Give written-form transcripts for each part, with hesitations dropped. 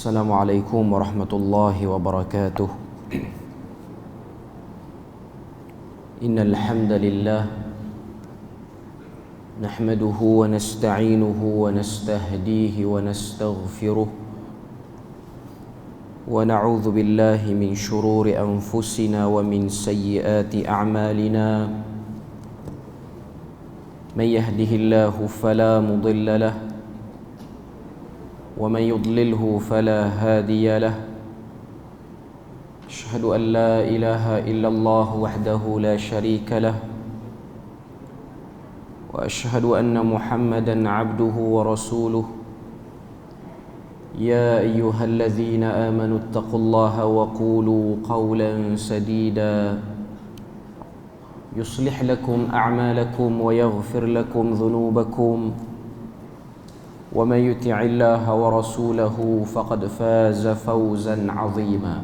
Assalamualaikum warahmatullahi wabarakatuh. Innal hamdalillah nahmaduhu wa nasta'inuhu wa nastahdihi wa nastaghfiruh wa na'udzu billahi min shururi anfusina wa min sayyiati a'malina. Man yahdihillahu fala mudilla lahu ومن يضلله فلا هادي له. أشهد أن لا إله إلا الله وحده لا شريك له وأشهد أن محمدا عبده ورسوله. يا أيها الذين آمنوا اتقوا الله وقولوا قولا سديدا يصلح لكم أعمالكم ويغفر لكم ذنوبكم ومن يطع الله ورسوله فقد فاز فوزا عظيما.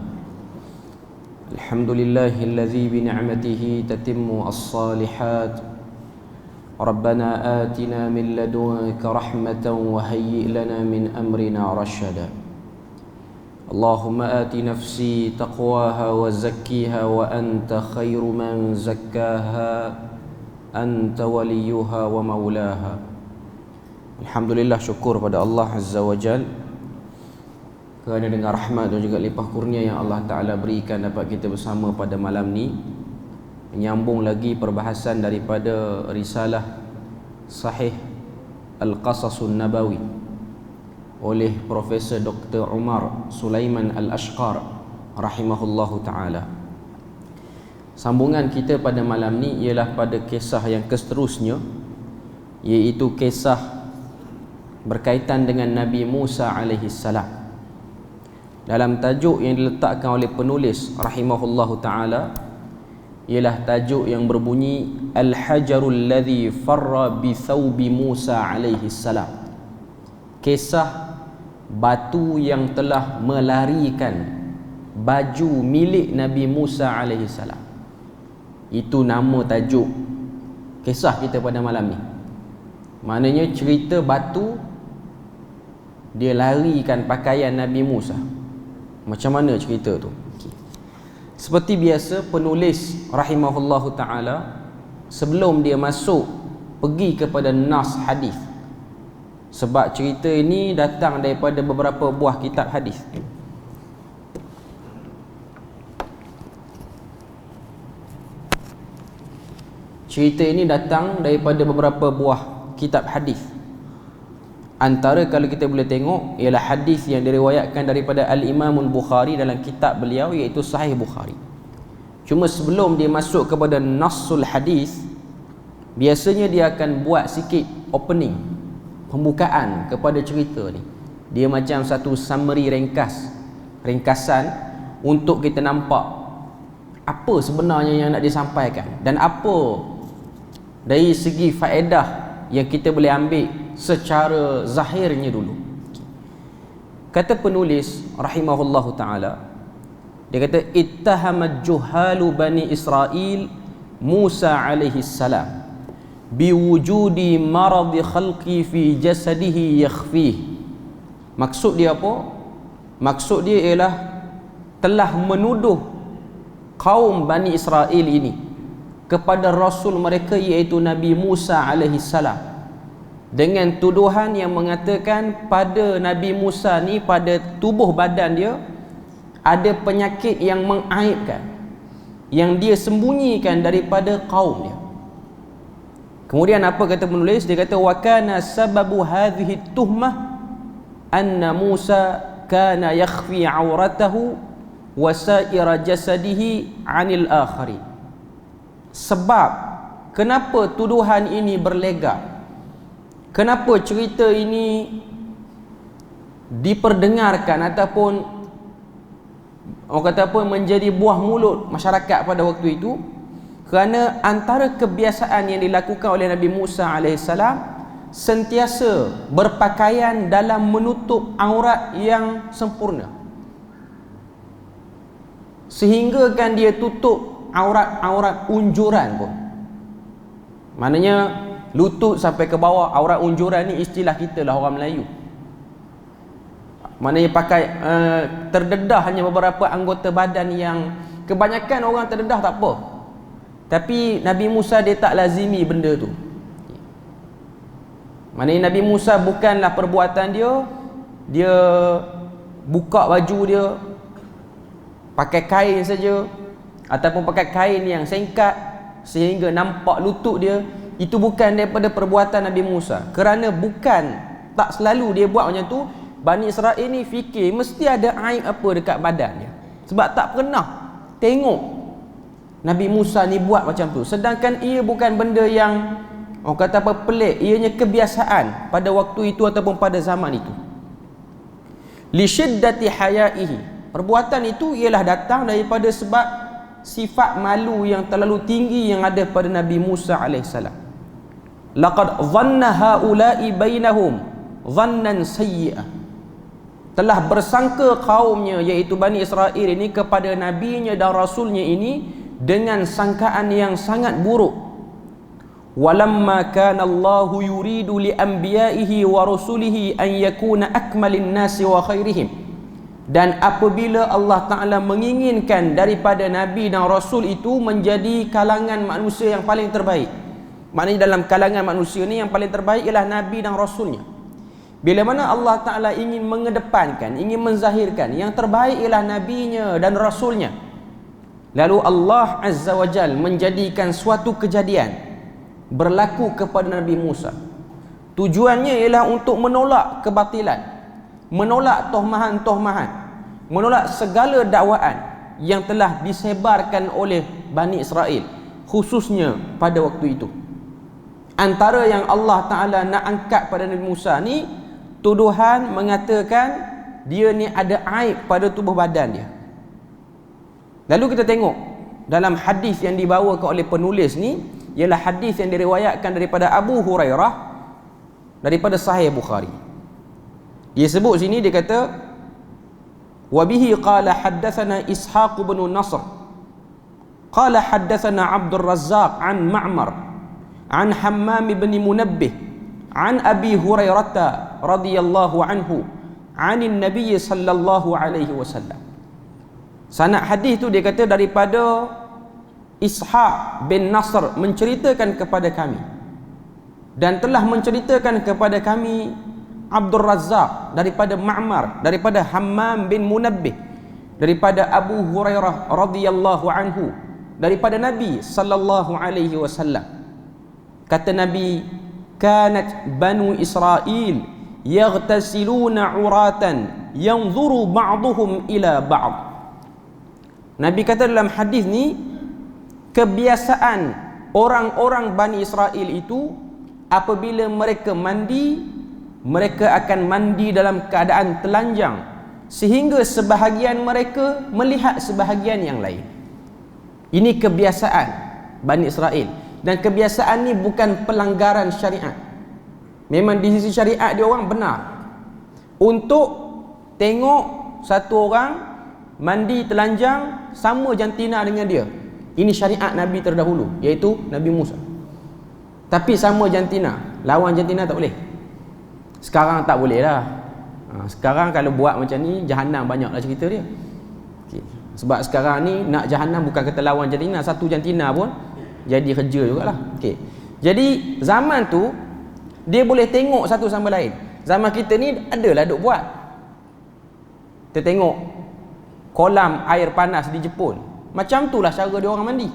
الحمد لله الذي بنعمته تتم الصالحات. ربنا آتنا من لدنك رحمة وهيئ لنا من أمرنا رشدا. اللهم آت نفسي تقواها وزكيها وأنت خير من زكاها أنت وليها ومولاها. Alhamdulillah, syukur pada Allah Azza wa Jal kerana dengan rahmat dan juga limpah kurnia yang Allah Ta'ala berikan dapat kita bersama pada malam ni menyambung lagi perbahasan daripada risalah Sahih Al-Qasasun Nabawi oleh Profesor Dr. Umar Sulaiman Al-Ashqar rahimahullahu ta'ala. Sambungan kita pada malam ni ialah pada kisah yang seterusnya, iaitu kisah berkaitan dengan Nabi Musa alaihi salam. Dalam tajuk yang diletakkan oleh penulis rahimahullahu taala ialah tajuk yang berbunyi Al-Hajarul ladzi farra bi thawbi Musa alaihi salam. Kisah batu yang telah melarikan baju milik Nabi Musa alaihi salam. Itu nama tajuk kisah kita pada malam ni. Maknanya cerita batu dia larikan pakaian Nabi Musa. Macam mana cerita tu? Seperti biasa, penulis rahimahullahu ta'ala sebelum dia masuk pergi kepada nas hadis, sebab cerita ini datang daripada beberapa buah kitab hadis. Cerita ini datang daripada beberapa buah kitab hadis. Antara kalau kita boleh tengok ialah hadis yang diriwayatkan daripada Al-Imam Al-Bukhari dalam kitab beliau, iaitu Sahih Bukhari. Cuma sebelum dia masuk kepada nassul hadis, biasanya dia akan buat sikit opening, pembukaan kepada cerita ni. Dia macam satu summary ringkasan untuk kita nampak apa sebenarnya yang nak disampaikan dan apa dari segi faedah yang kita boleh ambil secara zahirnya dulu. Kata penulis rahimahullahu ta'ala, dia kata ittahamat juhalu bani Israel Musa alaihi salam biwujudi maradi khalqi fi jasadihi yakhfih. Maksud dia apa? Maksud dia ialah telah menuduh kaum Bani Israel ini kepada Rasul mereka, iaitu Nabi Musa alaihi salam, dengan tuduhan yang mengatakan pada Nabi Musa ni, pada tubuh badan dia ada penyakit yang mengaibkan, yang dia sembunyikan daripada kaum dia. Kemudian apa kata penulis? Dia kata wa kana sababu hadhihi tuhmah anna Musa kana yakhfi auratahu wa sa'ira jasadihi 'anil akharin. Sebab kenapa tuduhan ini berlegak, kenapa cerita ini diperdengarkan ataupun orang kata apa, menjadi buah mulut masyarakat pada waktu itu, kerana antara kebiasaan yang dilakukan oleh Nabi Musa AS sentiasa berpakaian dalam menutup aurat yang sempurna, sehingga kan dia tutup aurat-aurat unjuran pun. Maknanya lutut sampai ke bawah, aurat unjuran ni istilah kita lah orang Melayu. Maknanya pakai terdedah hanya beberapa anggota badan yang kebanyakan orang terdedah tak apa. Tapi Nabi Musa dia tak lazimi benda tu. Maknanya Nabi Musa bukanlah perbuatan dia buka baju dia pakai kain saja ataupun pakai kain yang singkat sehingga nampak lutut dia. Itu bukan daripada perbuatan Nabi Musa. Kerana tak selalu dia buat macam tu. Bani Israel ni fikir mesti ada aib apa dekat badan dia, sebab tak pernah tengok Nabi Musa ni buat macam tu. Sedangkan ia bukan benda yang orang kata apa pelik, ianya kebiasaan pada waktu itu ataupun pada zaman itu. Li syiddati hayaihi, perbuatan itu ialah datang daripada sebab sifat malu yang terlalu tinggi yang ada pada Nabi Musa alaihissalam. Laqad dhanna haula'i bainahum dhannan sayyi'ah, telah bersangka kaumnya iaitu Bani Israel ini kepada nabinya dan rasulnya ini dengan sangkaan yang sangat buruk. Walamma kana Allahu yuridu li anbiya'ihi wa rusulihi an yakuna akmalin nasi wa khairihim, dan apabila Allah Ta'ala menginginkan daripada nabi dan rasul itu menjadi kalangan manusia yang paling terbaik, maknanya dalam kalangan manusia ni yang paling terbaik ialah nabi dan rasulnya. Bila mana Allah Ta'ala ingin mengedepankan, ingin menzahirkan yang terbaik ialah nabinya dan rasulnya, lalu Allah Azza wa Jal menjadikan suatu kejadian berlaku kepada Nabi Musa. Tujuannya ialah untuk menolak kebatilan, menolak tohmahan-tohmahan, menolak segala dakwaan yang telah disebarkan oleh Bani Israel, khususnya pada waktu itu. Antara yang Allah Ta'ala nak angkat pada Nabi Musa ni, tuduhan mengatakan dia ni ada aib pada tubuh badan dia. Lalu kita tengok dalam hadis yang dibawakan oleh penulis ni, ialah hadis yang diriwayatkan daripada Abu Hurairah daripada Sahih Bukhari. Dia sebut sini, dia kata wa bihi qala haddatsana Ishaq bin Nasr qala haddatsana Abdul Razzaq an Ma'mar an Hammam bin Munabbih an Abi Hurairah radhiyallahu anhu anin Nabi sallallahu alaihi wasallam. Sanad hadis tu dia kata daripada Ishaq bin Nasr menceritakan kepada kami, dan telah menceritakan kepada kami Abdul Razzaq daripada Ma'mar daripada Hammam bin Munabbih daripada Abu Hurairah radhiyallahu anhu daripada Nabi sallallahu alaihi wasallam. Kata Nabi, kanat banu Israel yaghtasiluna uratan yanzuru ba'duhum ila ba'd. Nabi kata dalam hadis ni, kebiasaan orang-orang Bani Israel itu apabila mereka mandi, mereka akan mandi dalam keadaan telanjang sehingga sebahagian mereka melihat sebahagian yang lain. Ini kebiasaan Bani Israel, dan kebiasaan ni bukan pelanggaran syariat. Memang di sisi syariat dia orang benar untuk tengok satu orang mandi telanjang sama jantina dengan dia. Ini syariat Nabi terdahulu, iaitu Nabi Musa. Tapi sama jantina, lawan jantina tak boleh. Sekarang tak boleh lah. Sekarang kalau buat macam ni, Jahannam banyak lah cerita dia. Okay. Sebab sekarang ni nak Jahannam bukan kata lawan jantina, satu jantina pun jadi kerja jugalah. Okay. Jadi zaman tu dia boleh tengok satu sama lain. Zaman kita ni adalah duk buat. Kita tengok kolam air panas di Jepun, macam itulah cara dia orang mandi.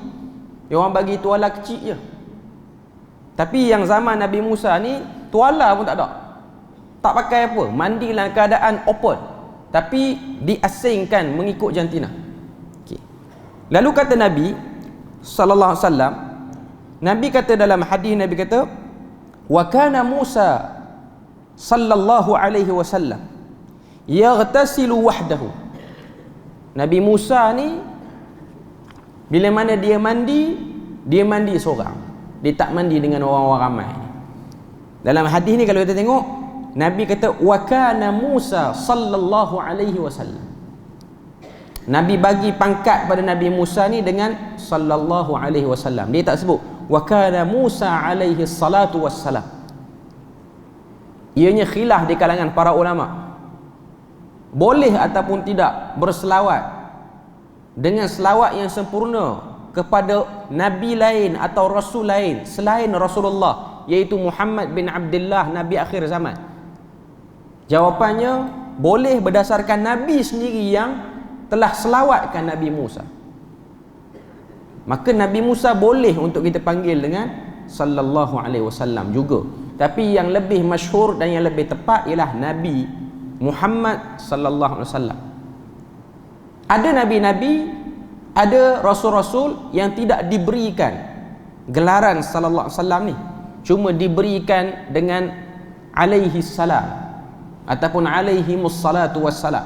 Dia orang bagi tuala kecil je. Tapi yang zaman Nabi Musa ni tuala pun tak ada, tak pakai apa, mandi dalam keadaan open, tapi diasingkan mengikut jantina. Okay. Lalu kata Nabi sallallahu alaihi wasallam, Nabi kata dalam hadis, Nabi kata wa kana Musa sallallahu alaihi wasallam yaghtasilu wahdahu. Nabi Musa ni bila mana dia mandi seorang. Dia tak mandi dengan orang-orang ramai. Dalam hadis ni kalau kita tengok, Nabi kata wa kana Musa sallallahu alaihi wasallam. Nabi bagi pangkat pada Nabi Musa ni dengan sallallahu alaihi wasallam. Dia tak sebut wa kana Musa alaihi salatu wassalam. Ianya khilaf di kalangan para ulama. boleh ataupun tidak berselawat dengan selawat yang sempurna kepada nabi lain atau rasul lain selain Rasulullah, iaitu Muhammad bin Abdullah, nabi akhir zaman? Jawapannya, boleh berdasarkan nabi sendiri yang telah selawatkan Nabi Musa. Maka Nabi Musa boleh untuk kita panggil dengan sallallahu alaihi wasallam juga. Tapi yang lebih masyhur dan yang lebih tepat ialah Nabi Muhammad sallallahu alaihi wasallam. Ada nabi-nabi, ada rasul-rasul yang tidak diberikan gelaran sallallahu alaihi wasallam ni, cuma diberikan dengan alaihi salam ataupun alaihimus salatu wassalam.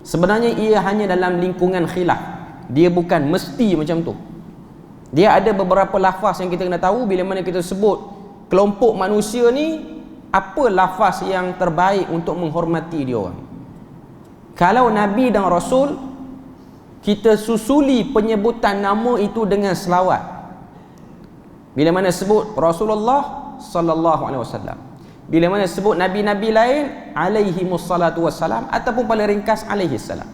Sebenarnya ia hanya dalam lingkungan khilaf, dia bukan mesti macam tu. Dia ada beberapa lafaz yang kita kena tahu bila mana kita sebut kelompok manusia ni, apa lafaz yang terbaik untuk menghormati dia orang. Kalau nabi dan rasul, kita susuli penyebutan nama itu dengan selawat. Bila mana sebut Rasulullah sallallahu alaihi wasallam, bila mana sebut nabi-nabi lain, alaihimus salatu wassalam, ataupun paling ringkas alaihis salam.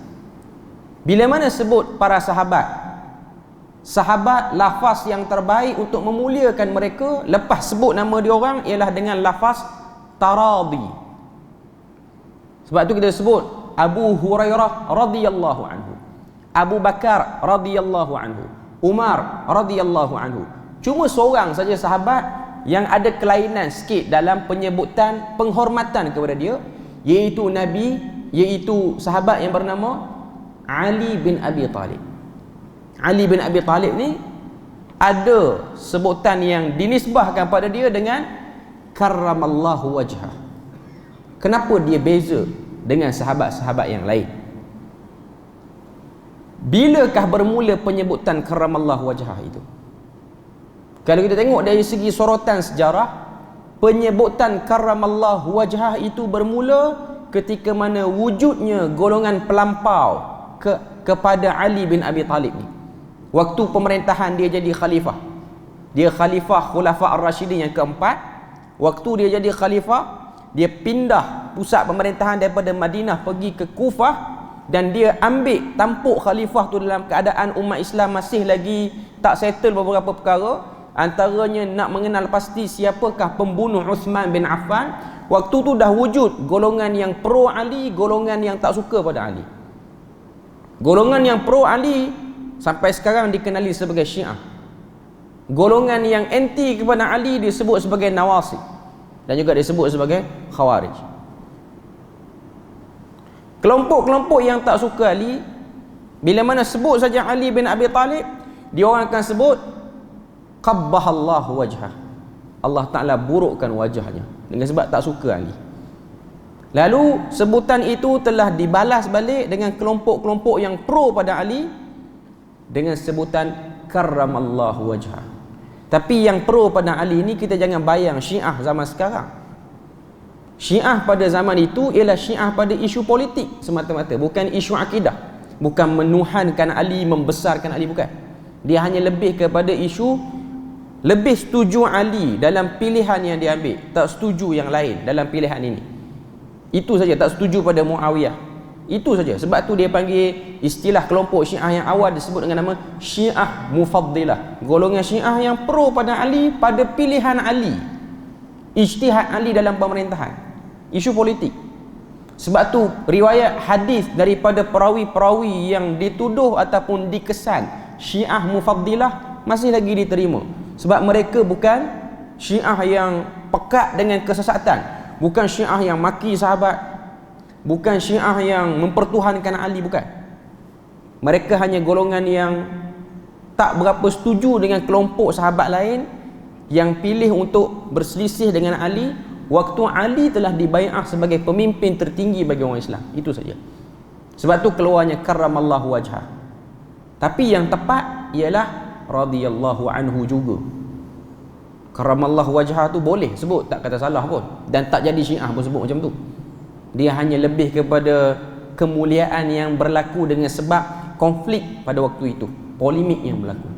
Bila mana sebut para sahabat, lafaz yang terbaik untuk memuliakan mereka lepas sebut nama dia orang ialah dengan lafaz taradi. Sebab tu kita sebut Abu Hurairah radhiyallahu anhu, Abu Bakar radhiyallahu anhu, Umar radhiyallahu anhu. Cuma seorang saja sahabat yang ada kelainan sikit dalam penyebutan penghormatan kepada dia, iaitu sahabat yang bernama Ali bin Abi Talib. Ali bin Abi Talib ni ada sebutan yang dinisbahkan pada dia dengan karramallahu wajhah. Kenapa dia beza dengan sahabat-sahabat yang lain? Bilakah bermula penyebutan karramallahu wajhah itu? Kalau kita tengok dari segi sorotan sejarah, penyebutan karramallahu wajhah itu bermula ketika mana wujudnya golongan pelampau kepada Ali bin Abi Talib ni. Waktu pemerintahan dia jadi khalifah, dia khalifah Khulafa Ar-Rasyidin yang keempat. Waktu dia jadi khalifah, dia pindah pusat pemerintahan daripada Madinah pergi ke Kufah, dan dia ambil tampuk khalifah tu dalam keadaan umat Islam masih lagi tak settle beberapa perkara, antaranya nak mengenal pasti siapakah pembunuh Uthman bin Affan. Waktu tu dah wujud golongan yang pro Ali, golongan yang tak suka pada Ali. Golongan yang pro Ali sampai sekarang dikenali sebagai Syiah. Golongan yang anti kepada Ali disebut sebagai Nawasib, dan juga disebut sebagai Khawarij. Kelompok-kelompok yang tak suka Ali, bila mana sebut saja Ali bin Abi Talib, dia orang akan sebut qabbahallahu wajhah, Allah Ta'ala burukkan wajahnya, dengan sebab tak suka Ali. Lalu sebutan itu telah dibalas balik dengan kelompok-kelompok yang pro pada Ali dengan sebutan karramallahu wajhah. Tapi yang pro pada Ali ni, kita jangan bayang Syiah zaman sekarang. Syiah pada zaman itu ialah Syiah pada isu politik semata-mata, bukan isu akidah, bukan menuhankan Ali, membesarkan Ali, bukan. Dia hanya lebih kepada isu lebih setuju Ali dalam pilihan yang dia ambil, tak setuju yang lain dalam pilihan ini. Itu saja, tak setuju pada Muawiyah. Itu saja. Sebab tu dia panggil istilah kelompok Syiah yang awal disebut dengan nama Syiah Mufaddilah. Golongan Syiah yang pro pada Ali, pada pilihan Ali, ijtihad Ali dalam pemerintahan, isu politik. Sebab tu riwayat hadis daripada perawi-perawi yang dituduh ataupun dikesan Syiah Mufaddilah masih lagi diterima. Sebab mereka bukan Syiah yang pekat dengan kesesatan, bukan Syiah yang maki sahabat, bukan Syiah yang mempertuhankan Ali, bukan. Mereka hanya golongan yang tak berapa setuju dengan kelompok sahabat lain yang pilih untuk berselisih dengan Ali waktu Ali telah dibai'ah sebagai pemimpin tertinggi bagi orang Islam. Itu saja. Sebab tu keluarnya karramallahu wajhah. Tapi yang tepat ialah radhiyallahu anhu juga. Karramallahu wajhah tu boleh sebut, tak kata salah pun, dan tak jadi Syiah pun sebut macam tu. Dia hanya lebih kepada kemuliaan yang berlaku dengan sebab konflik pada waktu itu, polemik yang berlaku.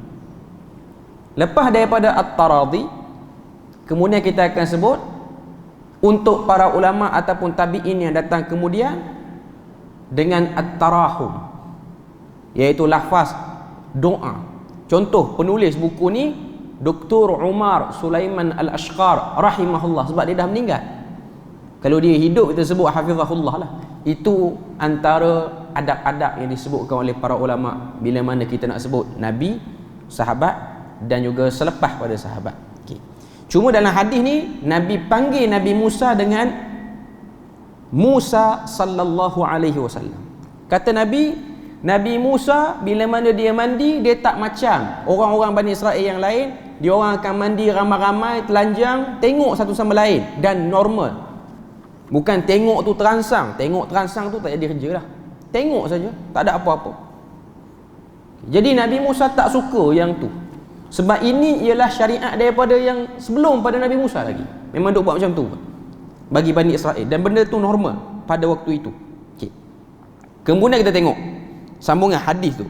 Lepas daripada At-Taradi, kemudian kita akan sebut untuk para ulama ataupun tabi'in yang datang kemudian, dengan at-tarahum, iaitu lafaz doa. Contoh penulis buku ni Dr. Umar Sulaiman Al-Ashqar rahimahullah, sebab dia dah meninggal. Kalau dia hidup kita sebut hafizahullah lah. Itu antara adab-adab yang disebutkan oleh para ulama bila mana kita nak sebut nabi, sahabat dan juga selepas pada sahabat. Okay. Cuma dalam hadis ni Nabi panggil Nabi Musa dengan Musa sallallahu alaihi wasallam. Kata Nabi Musa bila mana dia mandi, dia tak macam orang-orang Bani Israel yang lain. Dia orang akan mandi ramai-ramai, telanjang, tengok satu sama lain dan normal. Bukan tengok tu terangsang. Tengok terangsang tu tak jadi kerja lah. Tengok saja, tak ada apa-apa. Jadi Nabi Musa tak suka yang tu. Sebab ini ialah syariat daripada yang sebelum pada Nabi Musa lagi. Memang duk buat macam tu bagi Bani Israel, dan benda tu normal pada waktu itu. Okay. Kemudian kita tengok sambungan hadis tu.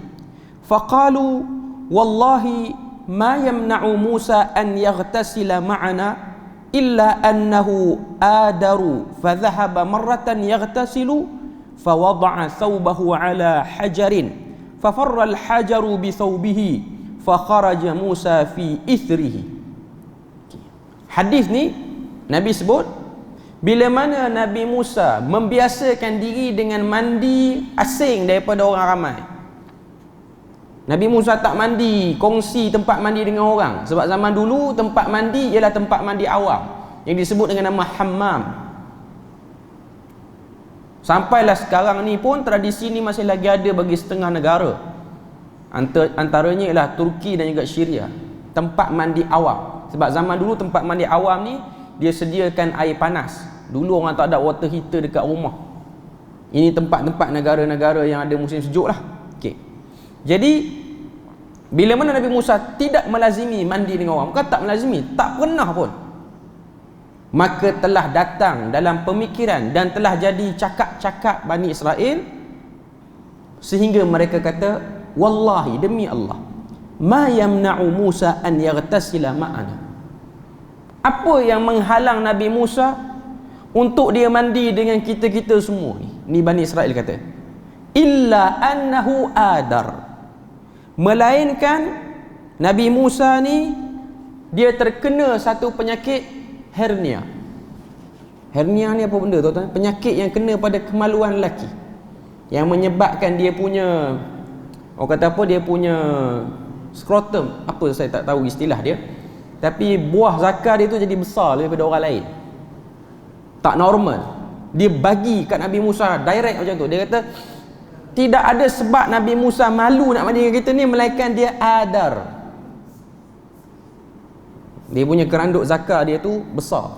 Faqalu wallahi ma yamna'u Musa an yaghtasila ma'ana illa annahu adaru fa dhahaba marratan yaghtasilu fa wada'a thawbahu ala hajarin fa farra al-hajaru bi thawbihi fa kharaja Musa fi ithrihi. Hadis ni Nabi sebut bila mana Nabi Musa membiasakan diri dengan mandi asing daripada orang ramai. Nabi Musa tak mandi kongsi tempat mandi dengan orang. Sebab zaman dulu tempat mandi ialah tempat mandi awam yang disebut dengan nama hammam. Sampailah sekarang ni pun tradisi ni masih lagi ada bagi setengah negara. Antaranya ialah Turki dan juga Syria. Tempat mandi awam. Sebab zaman dulu tempat mandi awam ni dia sediakan air panas. Dulu orang tak ada water heater dekat rumah. Ini tempat-tempat negara-negara yang ada musim sejuk lah. Okay. Jadi bila mana Nabi Musa tidak melazimi mandi dengan orang, bukan tak melazimi, tak pernah pun, maka telah datang dalam pemikiran dan telah jadi cakap-cakap Bani Israel sehingga mereka kata, wallahi, demi Allah, ma yamna'u Musa an yaghtasila ma'ana. Apa yang menghalang Nabi Musa untuk dia mandi dengan kita-kita semua ni? Ni Bani Israel kata, illa annahu adar, melainkan Nabi Musa ni dia terkena satu penyakit hernia. Hernia ni apa benda tuan-tuan? Penyakit yang kena pada kemaluan lelaki, yang menyebabkan dia punya, orang kata apa, dia punya skrotum, apa saya tak tahu istilah dia, tapi buah zakar dia tu jadi besar daripada orang lain. Tak normal. Dia bagi kat Nabi Musa direct macam tu. Dia kata tidak ada sebab Nabi Musa malu nak mandi dengan kita ni, melainkan dia adar. Dia punya keranduk zakar dia tu besar,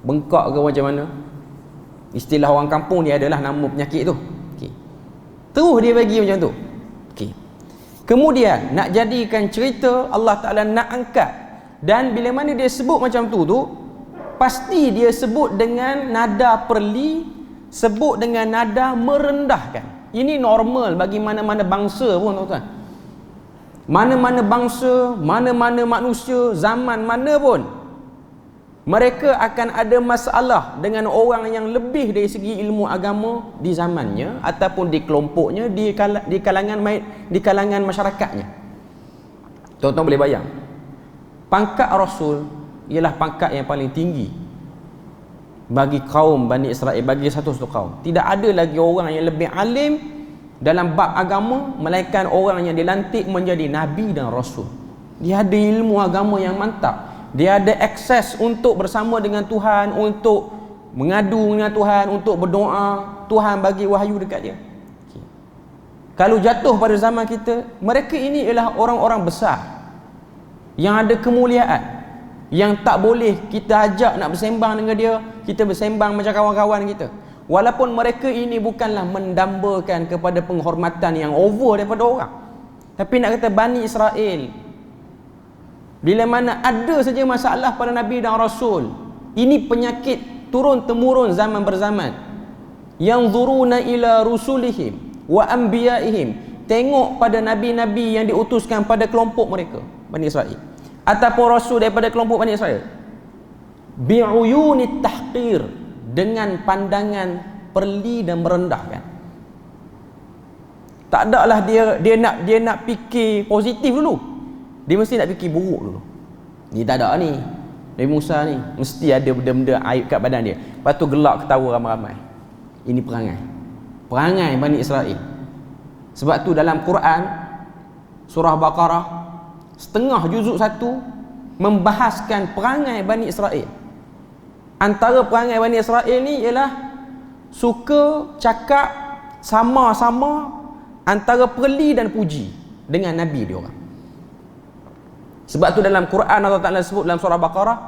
bengkak ke macam mana, istilah orang kampung dia adalah nama penyakit tu. Okay. Terus dia bagi macam tu. Okay. Kemudian nak jadikan cerita, Allah Ta'ala nak angkat, dan bila mana dia sebut macam tu pasti dia sebut dengan nada perli, sebut dengan nada merendahkan. Ini normal bagi mana-mana bangsa pun tuan-tuan. Mana-mana bangsa, mana-mana manusia, zaman mana pun, mereka akan ada masalah dengan orang yang lebih dari segi ilmu agama di zamannya ataupun di kelompoknya, di kalangan masyarakatnya. Tuan-tuan boleh bayang, pangkat Rasul ialah pangkat yang paling tinggi bagi kaum Bani Israel, bagi satu kaum. Tidak ada lagi orang yang lebih alim dalam bab agama melainkan orang yang dilantik menjadi Nabi dan Rasul. Dia ada ilmu agama yang mantap, dia ada akses untuk bersama dengan Tuhan, untuk mengadu dengan Tuhan, untuk berdoa. Tuhan bagi wahyu dekat dia. Okay. Kalau jatuh pada zaman kita, mereka ini ialah orang-orang besar yang ada kemuliaan, yang tak boleh kita ajak nak bersembang dengan dia, kita bersembang macam kawan-kawan kita. Walaupun mereka ini bukanlah mendambakan kepada penghormatan yang over daripada orang, tapi nak kata Bani Israel, bila mana ada saja masalah pada Nabi dan Rasul, ini penyakit turun-temurun zaman berzaman. Yanzuruna ila rusulihim wa anbiyaihim, tengok pada nabi-nabi yang diutuskan pada kelompok mereka, Bani Israel, ataupun Rasul daripada kelompok Bani Israel, bi'uyunit tahqir, dengan pandangan perli dan merendahkan. Tak ada lah dia nak fikir positif dulu. Dia mesti nak fikir buruk dulu. Ni tak ada ni. Nabi Musa ni mesti ada benda-benda aib kat badan dia. Lepas tu gelak ketawa ramai-ramai. Ini perangai Bani Israel. Sebab tu dalam Quran surah Baqarah setengah juzuk 1 membahaskan perangai Bani Israel. Antara perangai Bani Israel ni ialah suka cakap sama-sama antara perli dan puji dengan Nabi dia orang. Sebab tu dalam Quran Allah Ta'ala sebut dalam surah Baqarah,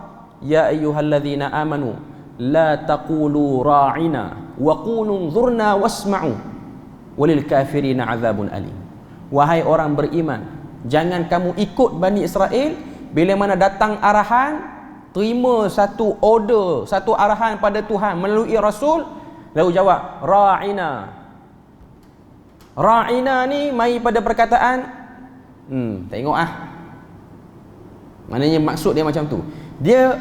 ya ayyuhallazina amanu la taqulu ra'ina wa qulu zurna wasma'u walil kafirina azabun alim. Wahai orang beriman, jangan kamu ikut Bani Israel bila mana datang arahan, terima satu order, satu arahan pada Tuhan melalui Rasul, lalu jawab ra'ina. Ra'ina ni mai pada perkataan tengok maknanya maksud dia macam tu. Dia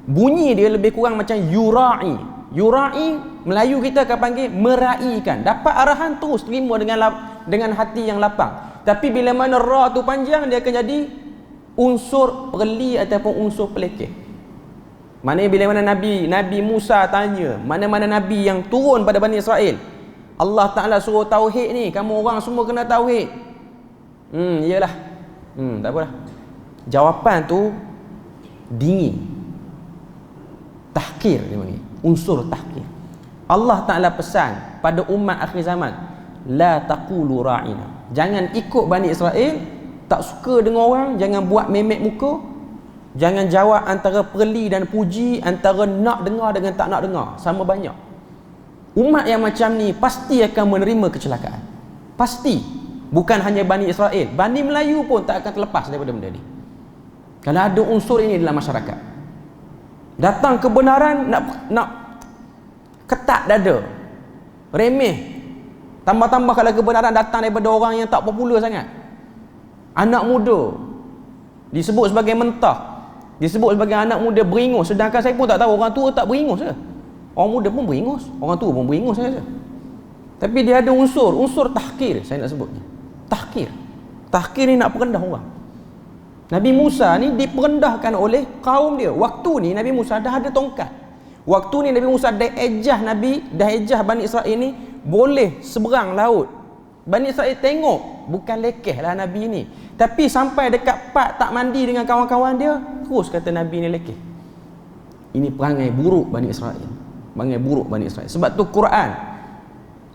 bunyi dia lebih kurang macam yura'i. Yura'i Melayu kita akan panggil meraikan. Dapat arahan terus terima dengan hati yang lapang. Tapi bila mana ra tu panjang, dia akan jadi unsur perli ataupun unsur pelekeh. Maknanya bila mana Nabi Musa tanya, mana-mana Nabi yang turun pada Bani Israel, Allah Ta'ala suruh tauhid ni, kamu orang semua kena tauhid. Iyalah. Tak apalah. Jawapan tu dingin. Tahkir dia panggil. Unsur tahkir. Allah Ta'ala pesan pada umat akhir zaman, la taqulu ra'ina. Jangan ikut Bani Israel, tak suka dengan orang, jangan buat memek muka, jangan jawab antara perli dan puji, antara nak dengar dengan tak nak dengar, sama banyak. Umat yang macam ni pasti akan menerima kecelakaan. Pasti. Bukan hanya Bani Israel, Bani Melayu pun tak akan terlepas daripada benda ni. Kalau ada unsur ini dalam masyarakat, datang kebenaran nak ketat dada, remeh. Tambah-tambah kalau kebenaran datang daripada orang yang tak popular sangat, anak muda, disebut sebagai mentah, disebut sebagai anak muda beringus, sedangkan saya pun tak tahu orang tua tak beringus ke. Orang muda pun beringus, orang tua pun beringus saja. Tapi dia ada unsur tahkir, saya nak sebutnya. Tahkir ni nak perendah orang. Nabi Musa ni diperendahkan oleh kaum dia. Waktu ni Nabi Musa dah ada tongkat. Waktu ni Nabi Musa dah ejah Bani Israel ni boleh seberang laut. Bani Israel tengok, bukan lekeh lah Nabi ni. Tapi sampai dekat part tak mandi dengan kawan-kawan dia, terus kata Nabi ni lekeh. Ini perangai buruk Bani Israel. Sebab tu Quran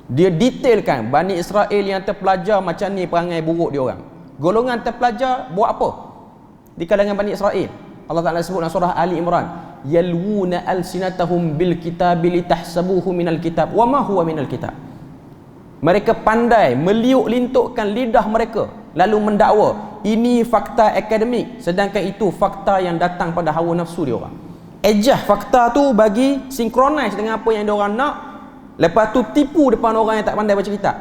dia detailkan Bani Israel yang terpelajar macam ni perangai buruk dia orang. Golongan terpelajar buat apa di kalangan Bani Israel? Allah Ta'ala sebut dalam surah Ali Imran, yalwuna alsinatahum bil kitabi litahsabuhu minal kitab wa ma huwa minal kitab. Mereka pandai meliuk-lintukkan lidah mereka lalu mendakwa ini fakta akademik, sedangkan itu fakta yang datang pada hawa nafsu dia orang. Ejah fakta tu bagi synchronize dengan apa yang dia orang nak, lepas tu tipu depan orang yang tak pandai baca kitab.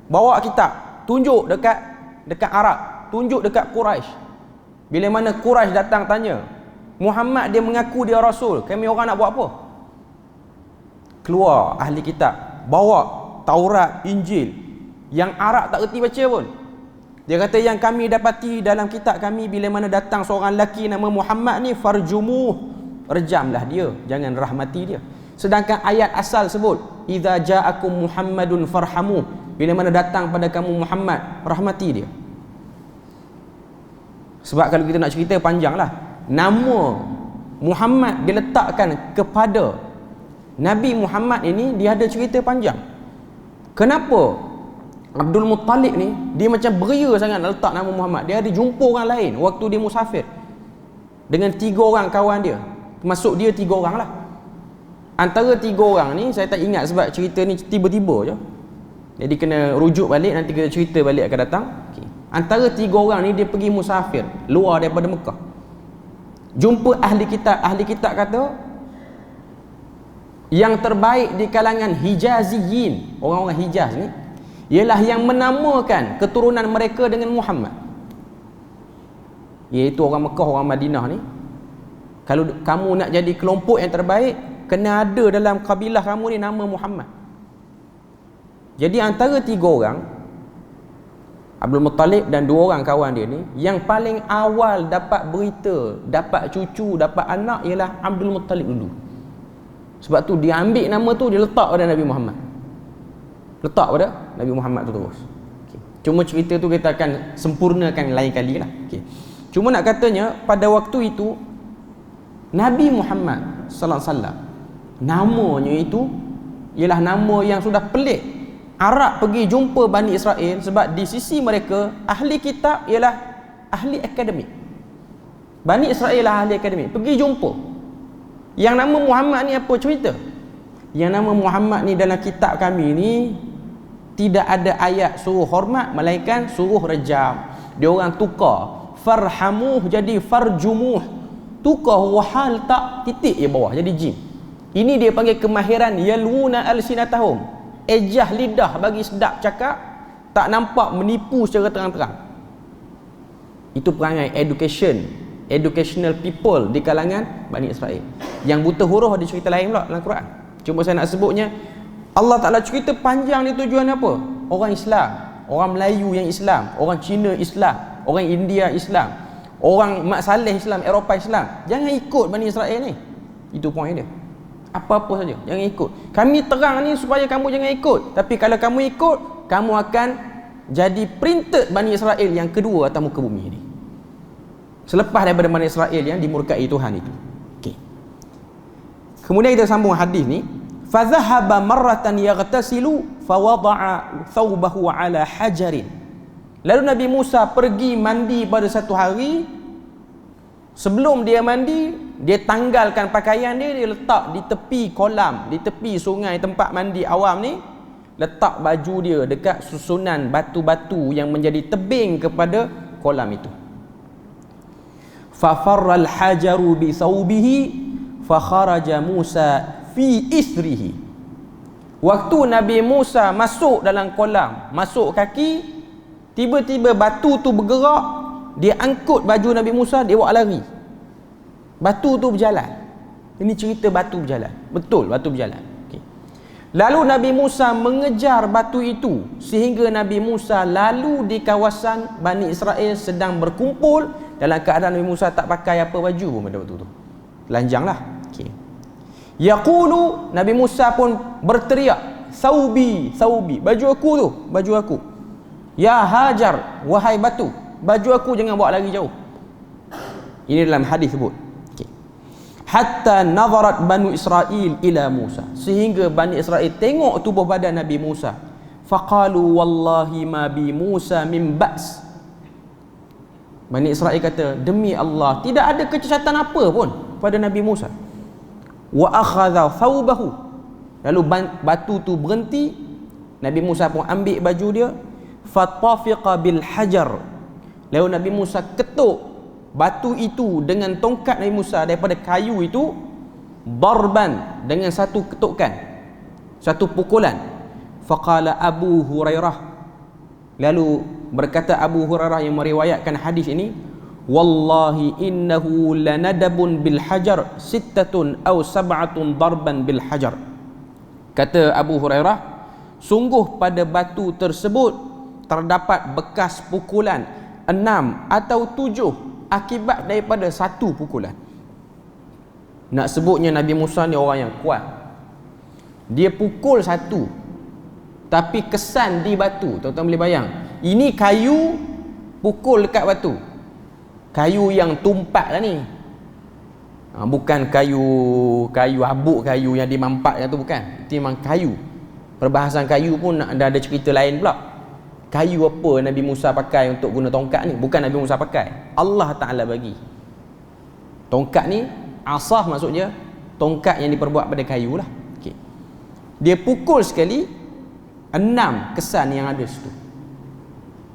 Bawa kitab, tunjuk dekat Arab, tunjuk dekat Quraisy. Bila mana Quraisy datang tanya, Muhammad dia mengaku dia rasul, kami orang nak buat apa? Keluar ahli kitab, bawa Taurat, Injil yang Arab tak reti baca pun. Dia kata yang kami dapati dalam kitab kami, bila mana datang seorang lelaki nama Muhammad ni, farjumuh, rejamlah dia, jangan rahmati dia. Sedangkan ayat asal sebut idza ja'akum Muhammadun farhamu, bila mana datang pada kamu Muhammad, rahmati dia. Sebab kalau kita nak cerita panjanglah. Nama Muhammad diletakkan kepada Nabi Muhammad ini, dia ada cerita panjang. Kenapa Abdul Muttalib ni dia macam beria sangat nak letak nama Muhammad? Dia ada jumpa orang lain waktu dia musafir dengan 3 orang kawan dia, termasuk dia 3 orang lah. Antara 3 orang ni saya tak ingat sebab cerita ni tiba-tiba je, jadi kena rujuk balik, nanti kita cerita balik akan datang. Antara 3 orang ni dia pergi musafir luar daripada Mekah, jumpa ahli kitab kata yang terbaik di kalangan Hijaziyin, orang-orang Hijaz ni, ialah yang menamakan keturunan mereka dengan Muhammad, iaitu orang Mekah, orang Madinah ni. Kalau kamu nak jadi kelompok yang terbaik, kena ada dalam kabilah kamu ni nama Muhammad. Jadi antara 3 orang Abdul Muttalib dan dua orang kawan dia ni, yang paling awal dapat berita, dapat cucu, dapat anak ialah Abdul Muttalib dulu. Sebab tu dia ambil nama tu, dia letak pada Nabi Muhammad. Letak pada Nabi Muhammad tu terus. Okay. Cuma cerita tu kita akan sempurnakan lain kali lah. Okay. Cuma nak katanya pada waktu itu Nabi Muhammad sallallahu alaihi wasallam, namanya itu ialah nama yang sudah pelik. Arab pergi jumpa Bani Israel sebab di sisi mereka ahli kitab ialah ahli akademik. Bani Israel lah ahli akademik. Pergi jumpa. Yang nama Muhammad ni apa cerita? Yang nama Muhammad ni dalam kitab kami ni tidak ada ayat suruh hormat, melainkan suruh rejam. Dia orang tukar farhamuh jadi farjumuh. Tukar wahal tak titik je bawah jadi jim. Ini dia panggil kemahiran yalwuna alsinatahum. Ejah lidah bagi sedap cakap, tak nampak menipu secara terang-terang. Itu perangai educational people di kalangan Bani Israel. Yang buta huruf ada cerita lain pula dalam Quran. Cuma saya nak sebutnya, Allah Ta'ala cerita panjang ni tujuan apa? Orang Islam, orang Melayu yang Islam, orang Cina Islam, orang India Islam, orang Mak Saleh Islam, Eropah Islam, jangan ikut Bani Israel ni. Itu poin dia. Apa-apa saja, jangan ikut. Kami terang ni supaya kamu jangan ikut. Tapi kalau kamu ikut, kamu akan jadi printed Bani Israel yang kedua atas muka bumi ini, selepas daripada Bani Israel yang dimurkai Tuhan itu. Okay. Kemudian kita sambung hadis ni. Fadhahaba marratan yaghtasilu fawada'a thawbahu ala hajarin. Lalu Nabi Musa pergi mandi pada satu hari. Sebelum dia mandi, dia tanggalkan pakaian dia, dia letak di tepi kolam, di tepi sungai tempat mandi awam ni, letak baju dia dekat susunan batu-batu yang menjadi tebing kepada kolam itu. Fa farral hajaru bi thawbihi fa kharaja Musa fi isrihi. Waktu Nabi Musa masuk dalam kolam, masuk kaki, tiba-tiba batu tu bergerak. Dia angkut baju Nabi Musa, dia bawa lari. Batu tu berjalan. Ini cerita batu berjalan. Betul, batu berjalan. Okay. Lalu Nabi Musa mengejar batu itu sehingga Nabi Musa lalu di kawasan Bani Israel sedang berkumpul dalam keadaan Nabi Musa tak pakai apa baju pun pada waktu tu. Telanjanglah. Okay. Yaqulu, Nabi Musa pun berteriak, "Thawbi, thawbi, baju aku tu, baju aku. Ya Hajar, wahai batu, baju aku jangan bawa lari jauh." Ini dalam hadis sebut. Okay. Hatta nazarat Banu Israel ila Musa, sehingga Bani Israel tengok tubuh badan Nabi Musa. Faqalu wallahi ma bi Musa min ba's. Bani Israel kata, demi Allah tidak ada kecacatan apa pun pada Nabi Musa. Wa akhadha thawbahu. Lalu batu tu berhenti. Nabi Musa pun ambil baju dia. Fatafiqa bil hajar. Lalu Nabi Musa ketuk batu itu dengan tongkat Nabi Musa daripada kayu itu, darban, dengan satu ketukan, satu pukulan. Faqala Abu Hurairah. Lalu berkata Abu Hurairah yang meriwayatkan hadis ini, wallahi innahu lanadabun bil hajar sittatun aw sab'atun darban bil hajar. Kata Abu Hurairah, sungguh pada batu tersebut terdapat bekas pukulan 6 atau 7 akibat daripada satu pukulan. Nak sebutnya Nabi Musa ni orang yang kuat. Dia pukul satu, tapi kesan di batu. Tuan-tuan boleh bayang, ini kayu pukul dekat batu. Kayu yang tumpat lah ni, bukan kayu habuk, kayu yang dimampatkan tu, bukan. Itu memang kayu. Perbahasan kayu pun ada cerita lain pula. Kayu apa Nabi Musa pakai untuk guna tongkat ni? Bukan Nabi Musa pakai, Allah Ta'ala bagi. Tongkat ni, asah maksudnya tongkat yang diperbuat pada kayu lah. Okay. Dia pukul sekali 6 kesan yang ada situ.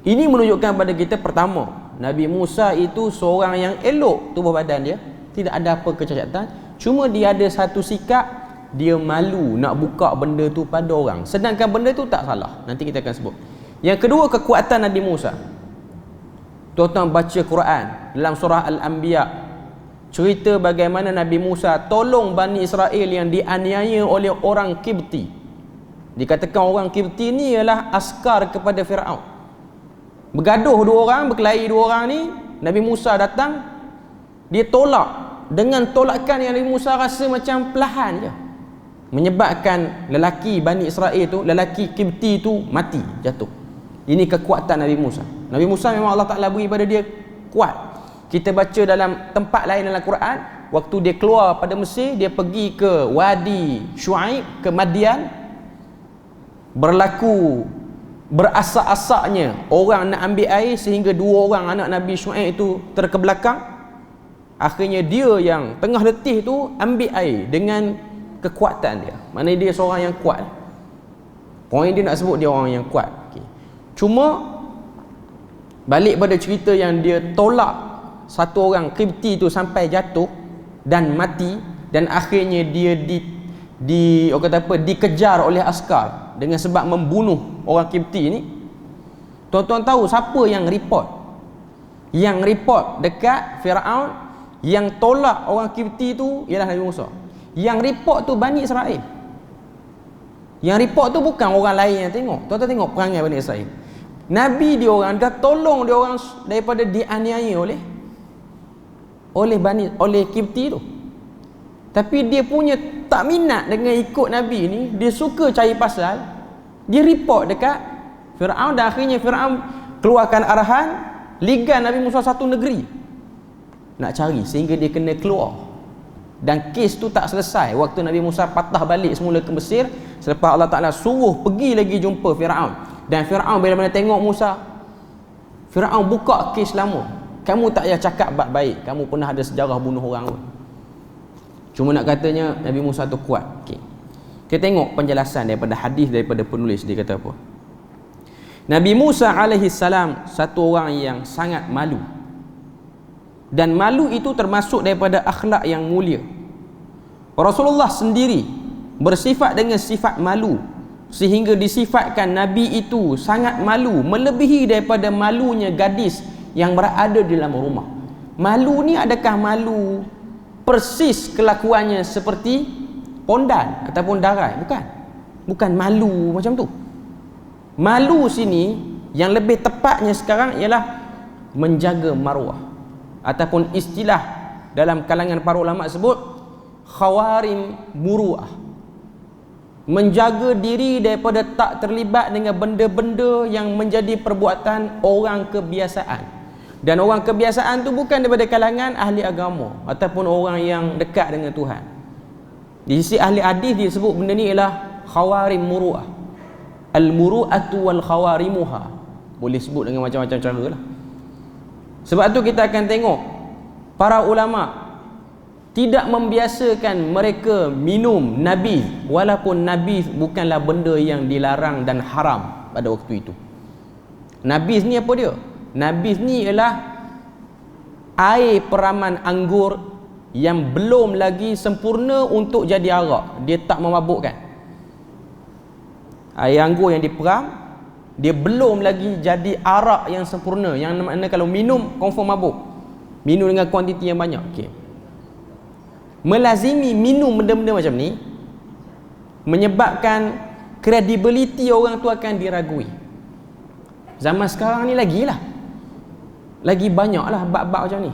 Ini menunjukkan pada kita, pertama, Nabi Musa itu seorang yang elok tubuh badan dia, tidak ada apa kecacatan. Cuma dia ada satu sikap, dia malu nak buka benda tu pada orang, sedangkan benda tu tak salah. Nanti kita akan sebut. Yang kedua, kekuatan Nabi Musa. Tuan-tuan baca Quran dalam surah Al-Anbiya, cerita bagaimana Nabi Musa tolong Bani Israel yang dianiaya oleh orang Kibti. Dikatakan orang Kibti ni ialah askar kepada Fir'aun. Bergaduh dua orang, berkelahi dua orang ni. Nabi Musa datang, dia tolak. Dengan tolakan yang Nabi Musa rasa macam perlahan je, menyebabkan lelaki Bani Israel tu, lelaki Kibti tu mati, jatuh. Ini kekuatan Nabi Musa. Nabi Musa memang Allah Ta'ala beri pada dia kuat. Kita baca dalam tempat lain dalam Quran, waktu dia keluar pada Mesir, dia pergi ke Wadi Syuaib, ke Madian, berlaku berasak-asaknya orang nak ambil air sehingga dua orang anak Nabi Syuaib itu terkebelakang. Akhirnya dia yang tengah letih tu ambil air dengan kekuatan dia. Maknanya dia seorang yang kuat. Poin dia nak sebut dia orang yang kuat. Okay. Cuma balik pada cerita yang dia tolak satu orang Kibti tu sampai jatuh dan mati, dan akhirnya dia orang kata apa, dikejar oleh askar dengan sebab membunuh orang Kibti ni. Tuan-tuan tahu siapa yang report? Yang report dekat Firaun, yang tolak orang Kibti tu ialah Nabi Musa. Yang report tu Bani Israel. Yang report tu bukan orang lain yang tengok. Tuan-tuan tengok perangai Bani Israel. Nabi dia orang dah tolong dia orang daripada dianiaya oleh Kibti tu. Tapi dia punya tak minat dengan ikut Nabi ni, dia suka cari pasal, dia report dekat Firaun, dan akhirnya Firaun keluarkan arahan ligan Nabi Musa satu negeri nak cari sehingga dia kena keluar. Dan kes tu tak selesai waktu Nabi Musa patah balik semula ke Mesir, selepas Allah Ta'ala suruh pergi lagi jumpa Firaun. Dan Firaun bila mana tengok Musa, Firaun buka kes lama. Kamu tak payah cakap baik, kamu pernah ada sejarah bunuh orang pun. Cuma nak katanya Nabi Musa tu kuat. Okay. Kita tengok penjelasan daripada hadis daripada penulis. Dia kata apa? Nabi Musa alaihi salam satu orang yang sangat malu. Dan malu itu termasuk daripada akhlak yang mulia. Rasulullah sendiri bersifat dengan sifat malu, sehingga disifatkan Nabi itu sangat malu, melebihi daripada malunya gadis yang berada di dalam rumah. Malu ni adakah malu persis kelakuannya seperti pondan ataupun darai? Bukan malu macam tu. Malu sini yang lebih tepatnya sekarang ialah menjaga maruah, ataupun istilah dalam kalangan para ulama sebut khawarim muruah. Menjaga diri daripada tak terlibat dengan benda-benda yang menjadi perbuatan orang kebiasaan. Dan orang kebiasaan tu bukan daripada kalangan ahli agama ataupun orang yang dekat dengan Tuhan. Di sisi ahli hadis dia sebut benda ni ialah khawarim muru'ah. Al-muru'atu wal khawarimuha. Boleh sebut dengan macam-macam cara lah. Sebab tu kita akan tengok para ulama tidak membiasakan mereka minum nabiz, walaupun nabiz bukanlah benda yang dilarang dan haram pada waktu itu. Nabiz ni apa dia? Nabiz ni ialah air peraman anggur yang belum lagi sempurna untuk jadi arak. Dia tak memabukkan. Air anggur yang diperam, dia belum lagi jadi arak yang sempurna, yang makna kalau minum confirm mabuk. Minum dengan kuantiti yang banyak. Okay. Melazimi minum benda-benda macam ni menyebabkan kredibiliti orang tu akan diragui. Zaman sekarang ni lagi banyaklah bab-bab macam ni.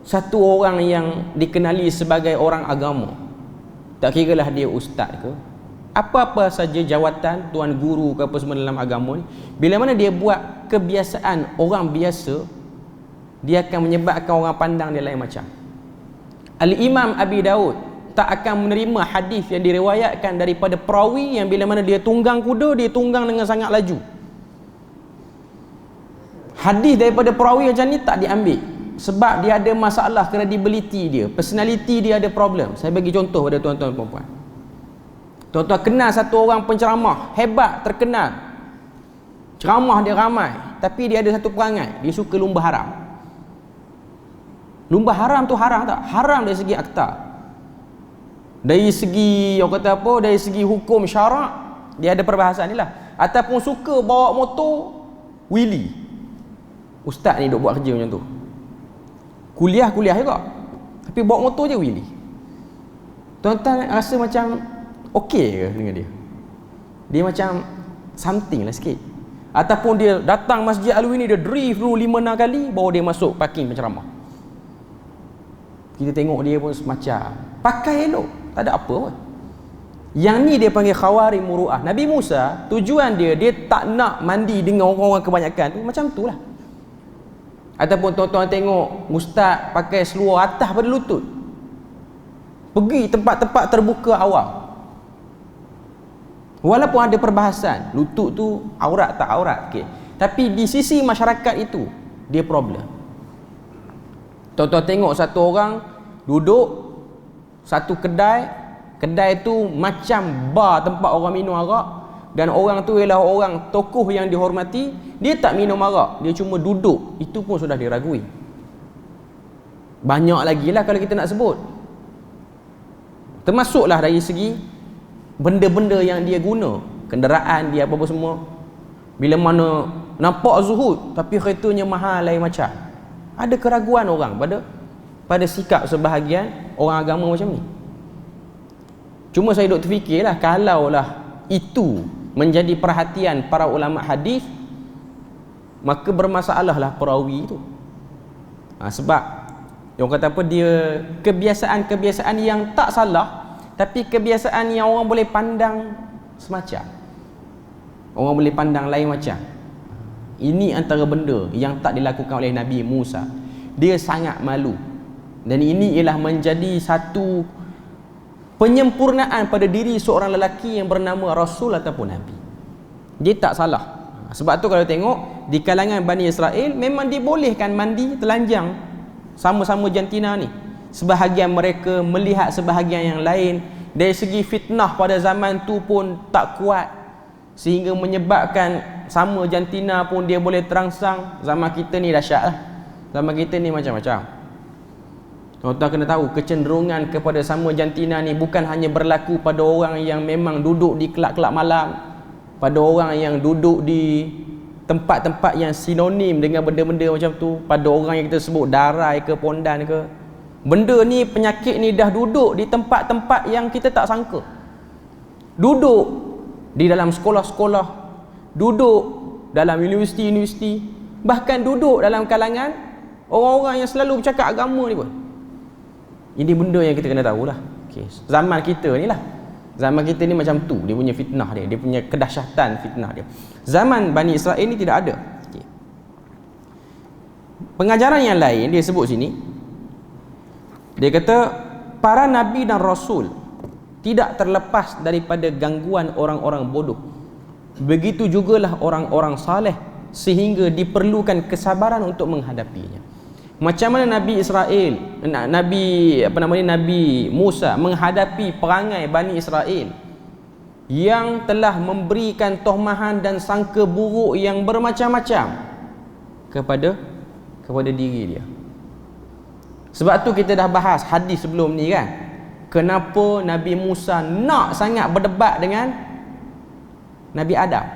Satu orang yang dikenali sebagai orang agama, tak kiralah dia ustaz ke, apa-apa saja jawatan tuan guru ke apa semua dalam agama ni, bila mana dia buat kebiasaan orang biasa, dia akan menyebabkan orang pandang dia lain macam. Al-Imam Abi Daud tak akan menerima hadis yang diriwayatkan daripada perawi yang bila mana dia tunggang kuda, dia tunggang dengan sangat laju. Hadis daripada perawi macam ni tak diambil, sebab dia ada masalah kredibiliti dia, personality dia ada problem. Saya bagi contoh pada tuan-tuan puan-puan. Tuan-tuan kenal satu orang penceramah hebat, terkenal, ceramah dia ramai, tapi dia ada satu perangai, dia suka lumba haram. Lumba haram tu haram tak? Haram dari segi akta, dari segi orang kata apa, dari segi hukum syarak dia ada perbahasan ni lah. Ataupun suka bawa motor wheelie. Ustaz ni duk buat kerja macam tu, kuliah juga, tapi bawa motor je wheelie. Tuan-tuan rasa macam okey ke dengan dia? Dia macam something lah sikit. Ataupun dia datang Masjid Alwi ni, dia drift dulu 5-6 kali baru dia masuk parking penceramah. Kita tengok dia pun semacam pakai elok, tak ada apa pun. Yang ni dia panggil khawari muru'ah. Nabi Musa, tujuan dia tak nak mandi dengan orang-orang kebanyakan tu, macam tu lah. Ataupun tuan-tuan tengok ustaz pakai seluar atas pada lutut, pergi tempat-tempat terbuka awam. Walaupun ada perbahasan lutut tu aurat tak aurat, okay, tapi di sisi masyarakat itu dia problem. Tuan-tuan tengok satu orang duduk satu kedai tu macam bar tempat orang minum arak, dan orang tu ialah orang tokoh yang dihormati, dia tak minum arak, dia cuma duduk, itu pun sudah diragui. Banyak lagi lah kalau kita nak sebut. Termasuklah dari segi benda-benda yang dia guna, kenderaan dia apa-apa semua. Bila mana nampak zuhud tapi keretanya mahal lain macam. Ada keraguan orang pada sikap sebahagian orang agama macam ni. Cuma saya duk terfikirlah, kalaulah itu menjadi perhatian para ulama hadis, maka bermasalahlah perawi itu. Sebab yang kata apa, dia kebiasaan-kebiasaan yang tak salah, tapi kebiasaan yang orang boleh pandang semacam, orang boleh pandang lain macam. Ini antara benda yang tak dilakukan oleh Nabi Musa. Dia sangat malu, dan ini ialah menjadi satu penyempurnaan pada diri seorang lelaki yang bernama Rasul ataupun Nabi. Dia tak salah. Sebab tu kalau tengok di kalangan Bani Israel memang dibolehkan mandi telanjang sama-sama jantina ni. Sebahagian mereka melihat sebahagian yang lain. Dari segi fitnah pada zaman tu pun tak kuat, sehingga menyebabkan sama jantina pun dia boleh terangsang. Zaman kita ni dahsyat lah. Zaman kita ni macam-macam. Tuan-tuan kena tahu, kecenderungan kepada sama jantina ni bukan hanya berlaku pada orang yang memang duduk di kelab-kelab malam, pada orang yang duduk di tempat-tempat yang sinonim dengan benda-benda macam tu, pada orang yang kita sebut darai ke pondan ke. Benda ni, penyakit ni dah duduk di tempat-tempat yang kita tak sangka. Duduk di dalam sekolah-sekolah, duduk dalam universiti-universiti, bahkan duduk dalam kalangan orang-orang yang selalu bercakap agama ni pun. Ini benda yang kita kena tahulah. Okay. Zaman kita ni lah, zaman kita ni macam tu, dia punya fitnah dia punya kedahsyatan fitnah dia. Zaman Bani Israel ni tidak ada. Okay. Pengajaran yang lain dia sebut sini, dia kata para nabi dan rasul tidak terlepas daripada gangguan orang-orang bodoh. Begitu jugalah orang-orang saleh, sehingga diperlukan kesabaran untuk menghadapinya. Macam mana Nabi Israel, Nabi Musa menghadapi perangai Bani Israel yang telah memberikan tohmahan dan sangka buruk yang bermacam-macam kepada diri dia. Sebab tu kita dah bahas hadis sebelum ni kan, kenapa Nabi Musa nak sangat berdebat dengan Nabi Adam.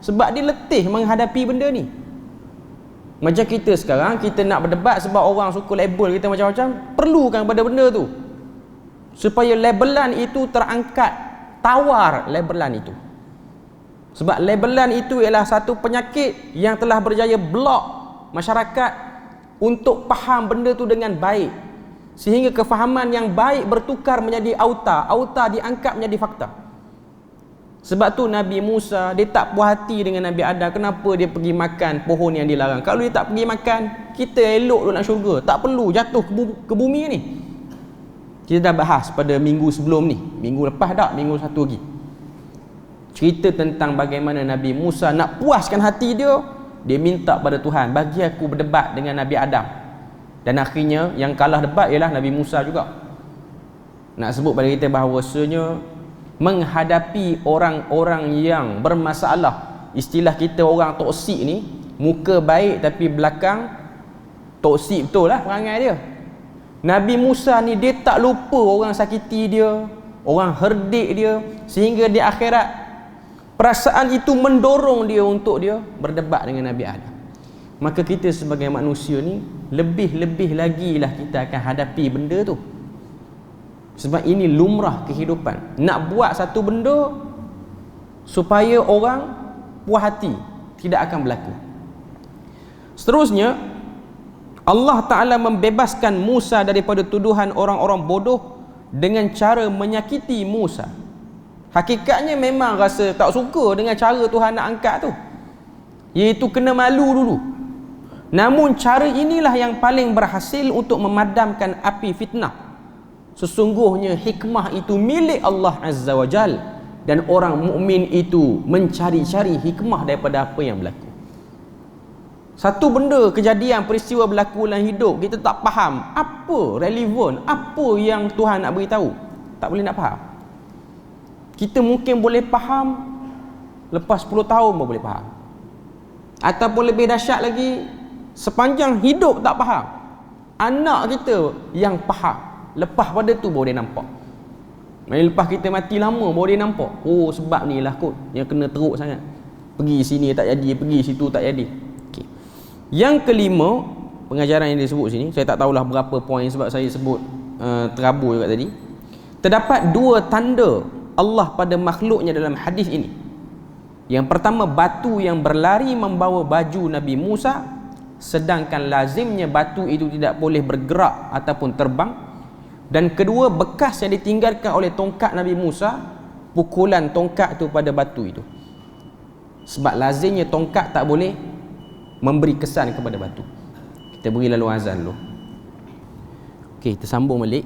Sebab dia letih menghadapi benda ni. Macam kita sekarang, kita nak berdebat sebab orang suka label kita macam-macam, perlukan pada benda tu supaya labelan itu terangkat, tawar labelan itu. Sebab labelan itu ialah satu penyakit yang telah berjaya blok masyarakat untuk faham benda tu dengan baik, sehingga kefahaman yang baik bertukar menjadi auta diangkat menjadi fakta. Sebab tu Nabi Musa dia tak puas hati dengan Nabi Adam. Kenapa dia pergi makan pohon yang dilarang? Kalau dia tak pergi makan, kita elok dalam syurga, tak perlu jatuh ke bumi ni. Kita dah bahas pada minggu sebelum ni, minggu lepas tak, minggu satu lagi, cerita tentang bagaimana Nabi Musa nak puaskan hati dia, dia minta pada Tuhan, bagi aku berdebat dengan Nabi Adam. Dan akhirnya yang kalah debat ialah Nabi Musa juga. Nak sebut pada kita bahawasanya menghadapi orang-orang yang bermasalah, istilah kita orang toksik ni, muka baik tapi belakang toksik, betul lah perangai dia. Nabi Musa ni dia tak lupa orang sakiti dia, orang herdik dia, sehingga di akhirat perasaan itu mendorong dia untuk dia berdebat dengan Nabi Adam. Maka kita sebagai manusia ni lebih-lebih lagi lah kita akan hadapi benda tu. Sebab ini lumrah kehidupan. Nak buat satu benda supaya orang puas hati, tidak akan berlaku. Seterusnya, Allah Ta'ala membebaskan Musa daripada tuduhan orang-orang bodoh dengan cara menyakiti Musa. Hakikatnya memang rasa tak suka dengan cara Tuhan nak angkat tu, iaitu kena malu dulu. Namun cara inilah yang paling berhasil untuk memadamkan api fitnah. Sesungguhnya hikmah itu milik Allah Azza wa Jal, dan orang mukmin itu mencari-cari hikmah daripada apa yang berlaku. Satu benda, kejadian, peristiwa berlaku dalam hidup, kita tak faham apa relevan, apa yang Tuhan nak beritahu, tak boleh nak faham. Kita mungkin boleh faham lepas 10 tahun baru boleh faham, ataupun lebih dahsyat lagi, sepanjang hidup tak faham. Anak kita yang faham, lepas pada tu baru dia nampak. Lepas kita mati lama baru dia nampak, oh sebab ni lah kot yang kena teruk sangat, pergi sini tak jadi, pergi situ tak jadi. Yang kelima, pengajaran yang disebut sini, saya tak tahulah berapa poin sebab saya sebut terabur juga tadi. Terdapat dua tanda Allah pada makhluknya dalam hadis ini. Yang pertama, batu yang berlari membawa baju Nabi Musa, sedangkan lazimnya batu itu tidak boleh bergerak ataupun terbang. Dan kedua, bekas yang ditinggalkan oleh tongkat Nabi Musa, pukulan tongkat itu pada batu itu. Sebab lazimnya tongkat tak boleh memberi kesan kepada batu. Kita beri lalu azan dulu. Okey, kita sambung balik.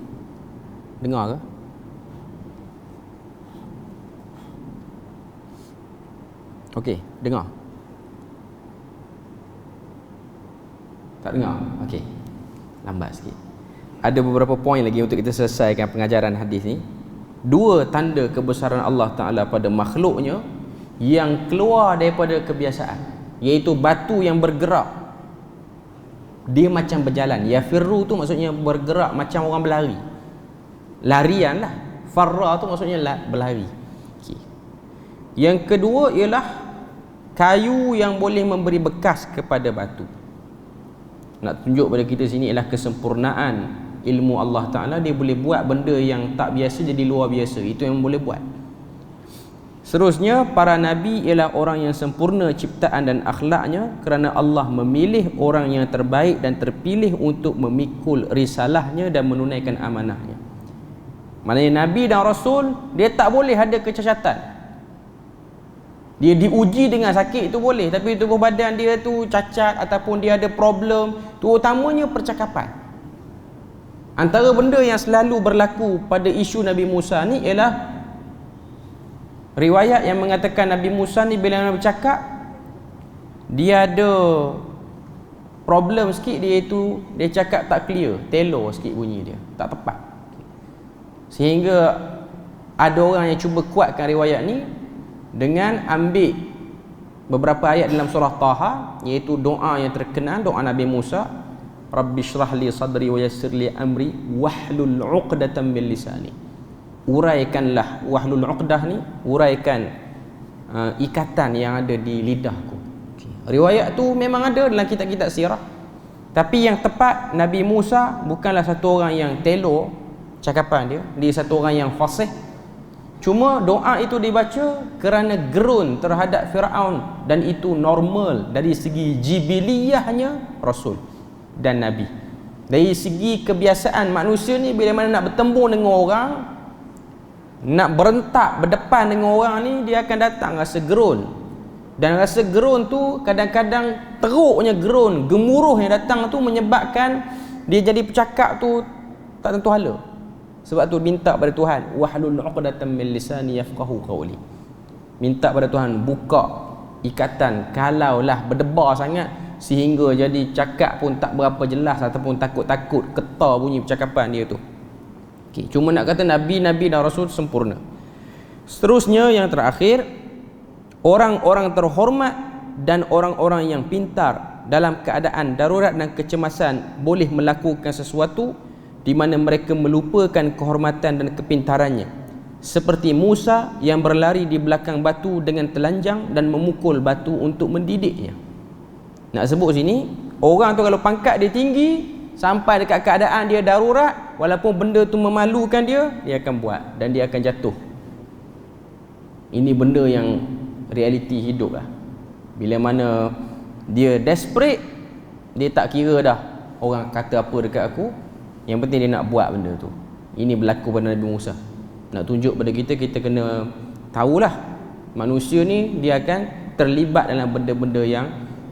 Dengar ke? Okey, dengar. Tak dengar? Okey. Lambat sikit. Ada beberapa poin lagi untuk kita selesaikan pengajaran hadis ni. Dua tanda kebesaran Allah Ta'ala pada makhluknya yang keluar daripada kebiasaan, iaitu batu yang bergerak, dia macam berjalan. Yafirru tu maksudnya bergerak macam orang berlari, larian lah. Farra tu maksudnya berlari. Okay. Yang kedua ialah kayu yang boleh memberi bekas kepada batu. Nak tunjuk pada kita sini ialah kesempurnaan ilmu Allah Ta'ala. Dia boleh buat benda yang tak biasa jadi luar biasa. Itu yang boleh buat. Seterusnya, para nabi ialah orang yang sempurna ciptaan dan akhlaknya, kerana Allah memilih orang yang terbaik dan terpilih untuk memikul risalahnya dan menunaikan amanahnya. Maknanya nabi dan rasul, dia tak boleh ada kecacatan. Dia diuji dengan sakit itu boleh, tapi tubuh badan dia tu cacat ataupun dia ada problem, terutamanya percakapan. Antara benda yang selalu berlaku pada isu Nabi Musa ni ialah riwayat yang mengatakan Nabi Musa ni bila nak bercakap, dia ada problem sikit, dia itu dia cakap tak clear, telo sikit bunyi dia, tak tepat. Sehingga ada orang yang cuba kuatkan riwayat ni dengan ambil beberapa ayat dalam surah Taha, iaitu doa yang terkenal, doa Nabi Musa, Rabbi shrah li sadri wa yassir li amri wahlul 'uqdatam min lisani. Uraikanlah, wahlul 'uqdah ni uraikan ikatan yang ada di lidahku. Okay. Riwayat tu memang ada dalam kitab-kitab sirah, tapi yang tepat Nabi Musa bukanlah satu orang yang telo cakapan dia, dia satu orang yang fasih. Cuma doa itu dibaca kerana gerun terhadap Firaun, dan itu normal dari segi jibiliyahnya Rasul dan Nabi. Dari segi kebiasaan manusia ni, bila mana nak bertembung dengan orang, nak berentak berdepan dengan orang ni, dia akan datang rasa gerun. Dan rasa gerun tu kadang-kadang teruknya gerun, gemuruh yang datang tu menyebabkan dia jadi bercakap tu tak tentu hala. Sebab tu minta pada Tuhan, wahlul 'uqdatam min lisani yafqahu qawli. Minta pada Tuhan buka ikatan, kalaulah berdebar sangat sehingga jadi cakap pun tak berapa jelas ataupun takut-takut ketar bunyi percakapan dia tu. Okay. Cuma nak kata Nabi-Nabi dan Rasul sempurna. Seterusnya yang terakhir, orang-orang terhormat dan orang-orang yang pintar dalam keadaan darurat dan kecemasan boleh melakukan sesuatu di mana mereka melupakan kehormatan dan kepintarannya, seperti Musa yang berlari di belakang batu dengan telanjang dan memukul batu untuk mendidiknya. Nak sebut sini, orang tu kalau pangkat dia tinggi, sampai dekat keadaan dia darurat, walaupun benda tu memalukan dia, dia akan buat dan dia akan jatuh. Ini benda yang realiti hidup lah. Bila mana dia desperate, dia tak kira dah orang kata apa dekat aku, yang penting dia nak buat benda tu. Ini berlaku pada Nabi Musa. Nak tunjuk pada kita, kita kena tahulah manusia ni dia akan terlibat dalam benda-benda yang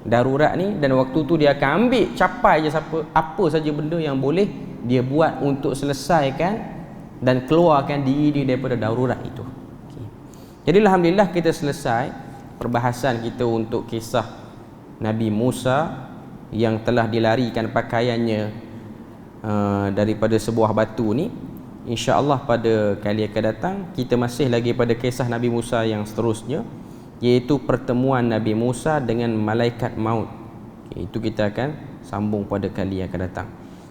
darurat ni, dan waktu tu dia akan ambil capai je apa saja benda yang boleh dia buat untuk selesaikan dan keluarkan diri dia daripada darurat itu. Okay. Jadi alhamdulillah kita selesai perbahasan kita untuk kisah Nabi Musa yang telah dilarikan pakaiannya daripada sebuah batu ni. InsyaAllah pada kali akan datang kita masih lagi pada kisah Nabi Musa yang seterusnya, iaitu pertemuan Nabi Musa dengan malaikat maut. Itu kita akan sambung pada kali yang akan datang.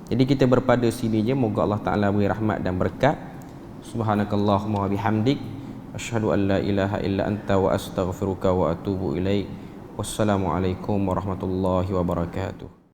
Jadi kita berpada sini je. Moga Allah Ta'ala beri rahmat dan berkat. Subhanakallahumma wa bihamdik, asyhadu an la ilaha illa anta wa astaghfiruka wa atubu ilaik. Wassalamualaikum warahmatullahi wabarakatuh.